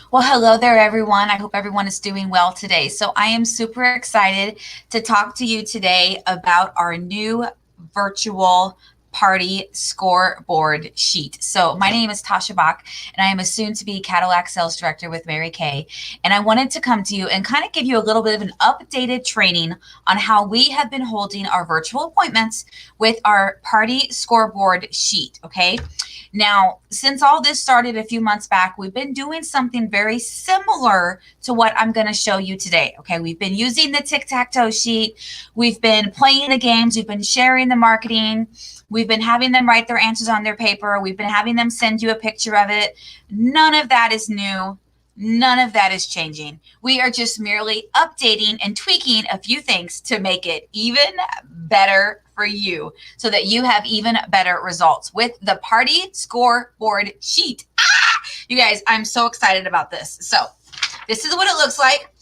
Well, hello there, everyone. I hope everyone is doing well today. So, I am super excited to talk to you today about our new virtual party scoreboard sheet. So, my name is Tasha Bach, and I am a soon to be Cadillac sales director with Mary Kay. And I wanted to come to you and kind of give you a little bit of an updated training on how we have been holding our virtual appointments with our party scoreboard sheet. Okay. Now, since all this started a few months back, we've been doing something very similar to what I'm going to show you today. Okay, we've been using the tic-tac-toe sheet, we've been playing the games, we've been sharing the marketing, we've been having them write their answers on their paper, we've been having them send you a picture of it. None of that is new. None of that is changing. We are just merely updating and tweaking a few things to make it even better for you so that you have even better results with the party scoreboard sheet. You guys, I'm so excited about this. So this is what it looks like.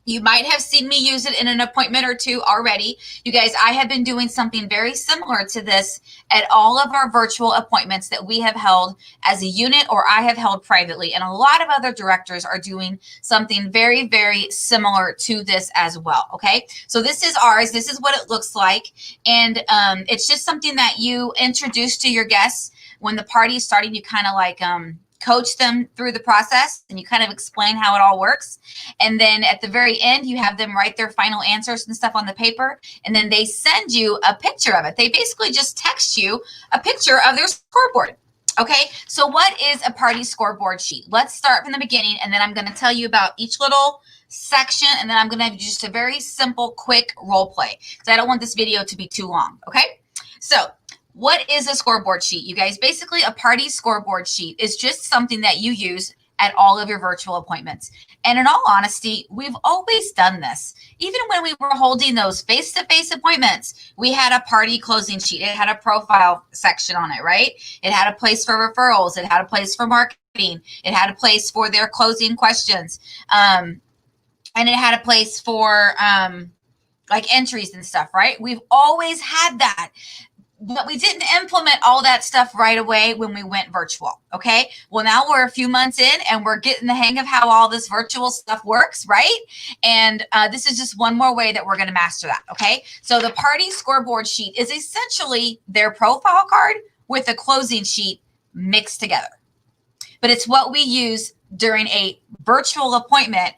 You might have seen me use it in an appointment or two already. You guys, I have been doing something very similar to this at all of our virtual appointments that we have held as a unit or I have held privately. And a lot of other directors are doing something very, very similar to this as well. Okay. So this is ours. This is what it looks like. And it's just something that you introduce to your guests when the party is starting. You kind of like, coach them through the process and you kind of explain how it all works. And then at the very end, you have them write their final answers and stuff on the paper. And then they send you a picture of it. They basically just text you a picture of their scoreboard. Okay, so what is a party scoreboard sheet? Let's start from the beginning, and then I'm going to tell you about each little section, and then I'm going to do just a very simple, quick role play because I don't want this video to be too long. Okay, so what is a scoreboard sheet? You guys, basically a party scoreboard sheet is just something that you use at all of your virtual appointments. And in all honesty, we've always done this. Even when we were holding those face-to-face appointments, we had a party closing sheet. It had a profile section on it, right? It had a place for referrals. It had a place for marketing. It had a place for their closing questions. And it had a place for like entries and stuff, right? We've always had that. But we didn't implement all that stuff right away when we went virtual. Okay. Well, now we're a few months in and we're getting the hang of how all this virtual stuff works, right? And this is just one more way that we're going to master that. Okay. So the party scoreboard sheet is essentially their profile card with a closing sheet mixed together. But it's what we use during a virtual appointment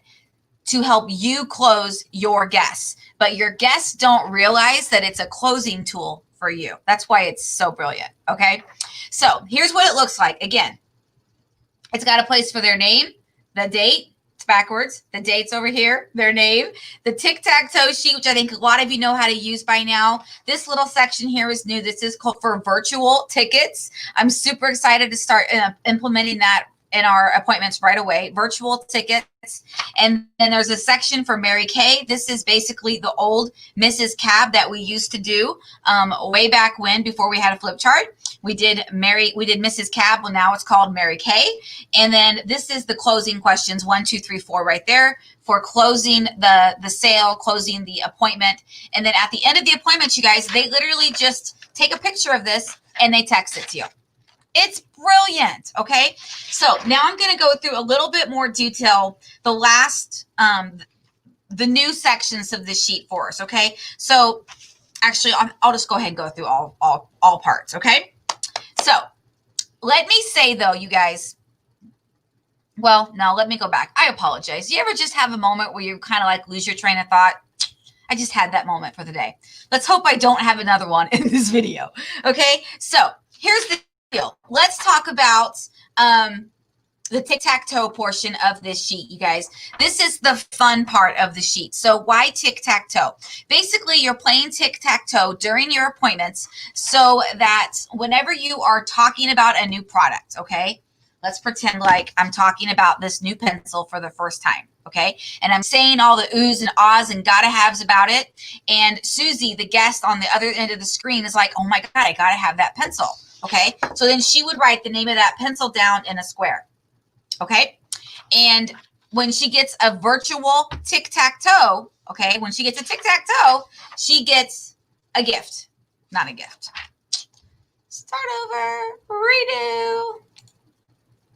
to help you close your guests. But your guests don't realize that it's a closing tool for you. That's why it's so brilliant. Okay. So here's what it looks like. Again, it's got a place for their name, the date, it's backwards, the date's over here, their name, the tic-tac-toe sheet, which I think a lot of you know how to use by now. This little section here is new. This is called for virtual tickets. I'm super excited to start implementing that in our appointments right away. Virtual tickets. And then there's a section for Mary Kay. This is basically the old Mrs. Cab that we used to do way back when, before we had a flip chart. We did Mrs. Cab. Well, now it's called Mary Kay. And then this is the closing questions, 1, 2, 3, 4 right there for closing the sale, closing the appointment. And then at the end of the appointment, you guys, they literally just take a picture of this and they text it to you. It's brilliant. Okay. So now I'm going to go through a little bit more detail, the last, the new sections of the sheet for us. Okay. So actually I'll just go ahead and go through all parts. Okay. So let me say though, you guys, well, no, let me go back. I apologize. You ever just have a moment where you kind of like lose your train of thought? I just had that moment for the day. Let's hope I don't have another one in this video. Okay. So here's the deal. Let's talk about the tic-tac-toe portion of this sheet, you guys. This is the fun part of the sheet. So why tic-tac-toe? Basically, you're playing tic-tac-toe during your appointments so that whenever you are talking about a new product, okay, let's pretend like I'm talking about this new pencil for the first time. Okay. And I'm saying all the oohs and ahs and gotta haves about it. And Susie, the guest on the other end of the screen, is like, oh my God, I gotta have that pencil. Okay. So then she would write the name of that pencil down in a square. Okay. And when she gets a virtual tic-tac-toe, okay, when she gets a tic-tac-toe, she gets a gift. Not a gift. Start over.